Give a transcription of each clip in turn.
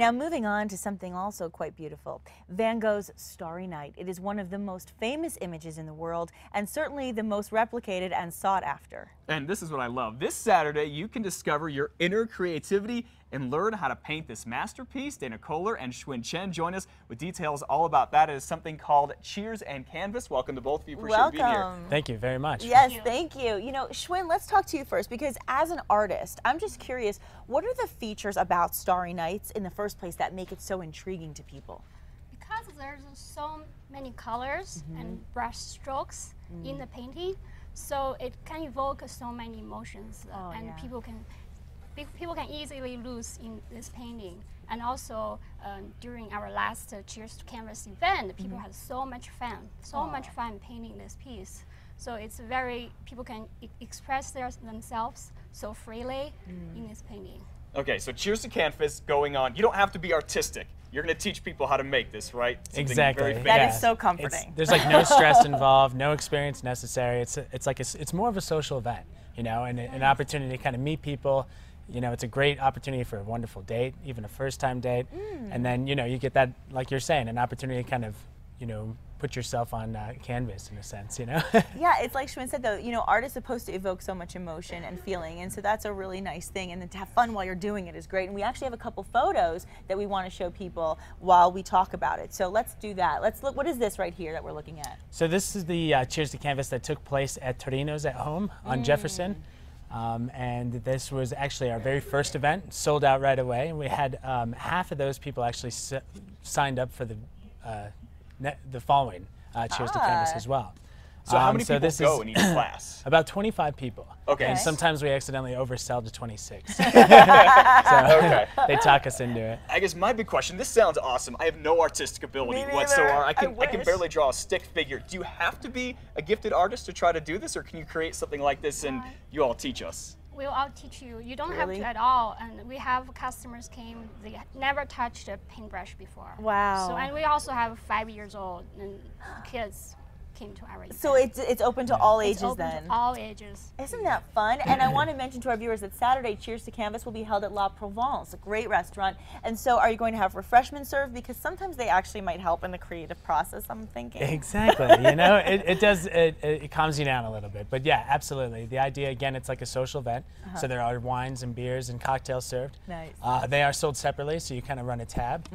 Now moving on to something also quite beautiful, Van Gogh's Starry Night. It is one of the most famous images in the world and certainly the most replicated and sought after. And this is what I love. This Saturday, you can discover your inner creativity and learn how to paint this masterpiece. Dana Koller and Chen join us with details all about that. It is something called Cheers and Canvas. Welcome to both of you. Appreciate being here. Thank you very much. Yes, thank you. You know, Xuan, let's talk to you first because as an artist, I'm just curious, what are the features about Starry Nights in the first place that make it so intriguing to people? Because there's so many colors and brush strokes in the painting, so it can evoke so many emotions, and people can easily lose in this painting. And also during our last Cheers to Canvas event, people had so much fun painting this piece. So it's people can express themselves so freely in this painting. Okay, so Cheers to Canvas going on. You don't have to be artistic. You're going to teach people how to make this, right? Something Exactly. That is so comforting. There's like no stress involved, no experience necessary. It's more of a social event, you know, and an opportunity to kind of meet people. You know, it's a great opportunity for a wonderful date, even a first-time date. And then, you know, you get that, like you're saying, an opportunity to kind of, you know, put yourself on canvas in a sense, you know? Yeah, it's like Xuan said though, you know, art is supposed to evoke so much emotion and feeling, and so that's a really nice thing, and then to have fun while you're doing it is great. And we actually have a couple photos that we want to show people while we talk about it. So let's do that. Let's look, what is this right here that we're looking at? So this is the Cheers to Canvas that took place at Torino's at Home on Jefferson. And this was actually our very first event, sold out right away. And we had half of those people actually signed up for the following Cheers to Canvas as well. So how many people go in each class? About 25 people. Okay. And sometimes we accidentally oversell to 26. So Okay. they talk us into it. I guess my big question, this sounds awesome. I have no artistic ability whatsoever. I can barely draw a stick figure. Do you have to be a gifted artist to try to do this, or can you create something like this and you all teach us? We'll all teach you. You don't have to at all. And we have customers came, they never touched a paintbrush before. Wow. So, and we also have 5 years old and kids came to our event. So it's open to all ages open then? to all ages. Isn't that fun? And I want to mention to our viewers that Saturday, Cheers to Canvas will be held at La Provence, a great restaurant. And so are you going to have refreshments served? Because sometimes they actually might help in the creative process, I'm thinking. Exactly. You know, it calms you down a little bit. But yeah, absolutely. The idea, again, it's like a social event. So there are wines and beers and cocktails served. Nice. They are sold separately, so you kind of run a tab.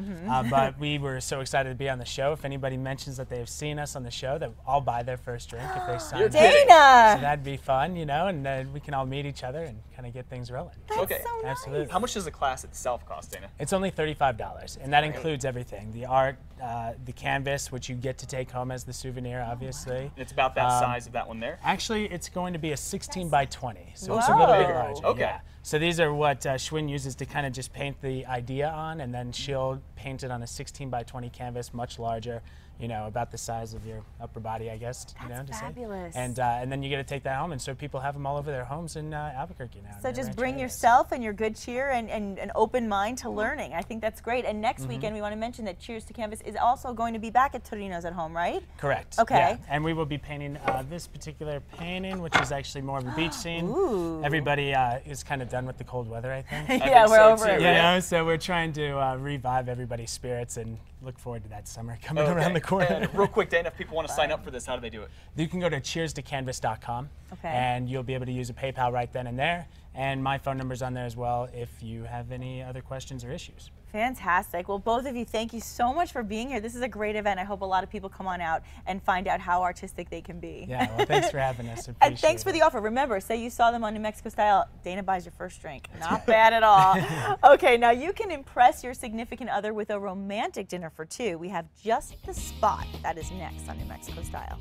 But we were so excited to be on the show. If anybody mentions that they've seen us on the show, that I'll buy their first drink if they sign up. Dana! So that'd be fun, you know, and then we can all meet each other and kind of get things rolling. That's so nice. Absolutely. How much does the class itself cost, Dana? It's only $35, and that includes everything. The art, the canvas, which you get to take home as the souvenir, obviously. It's about that size of that one there? Actually, it's going to be a 16 by 20, so it's a little bit larger. Okay. Yeah. So these are what Xuan uses to kind of just paint the idea on, and then she'll paint it on a 16 by 20 canvas, much larger, you know, about the size of your upper body, I guess. That's fabulous. And then you get to take that home, and so people have them all over their homes in Albuquerque now. So just bring yourself and your good cheer and an open mind to learning. I think that's great. And next weekend, we want to mention that Cheers to Canvas is also going to be back at Torino's at Home, right? Correct. Okay. Yeah. And we will be painting this particular painting, which is actually more of a beach scene. Ooh. Everybody is kind of done with the cold weather, I think. Yeah, we're over it. You know, so we're trying to revive everybody's spirits and look forward to that summer coming around the corner. And real quick, Dana, if people want to sign up for this, how do they do it? You can go to cheerstocanvas.com, and you'll be able to use a PayPal right then and there. And my phone number's on there as well if you have any other questions or issues. Fantastic. Well, both of you, thank you so much for being here. This is a great event. I hope a lot of people come on out and find out how artistic they can be. Yeah, well, thanks for having us. And thanks for the offer. Remember, say you saw them on New Mexico Style, Dana buys your first drink. Not bad at all. Okay, now you can impress your significant other with a romantic dinner for two. We have Just the Spot. That is next on New Mexico Style.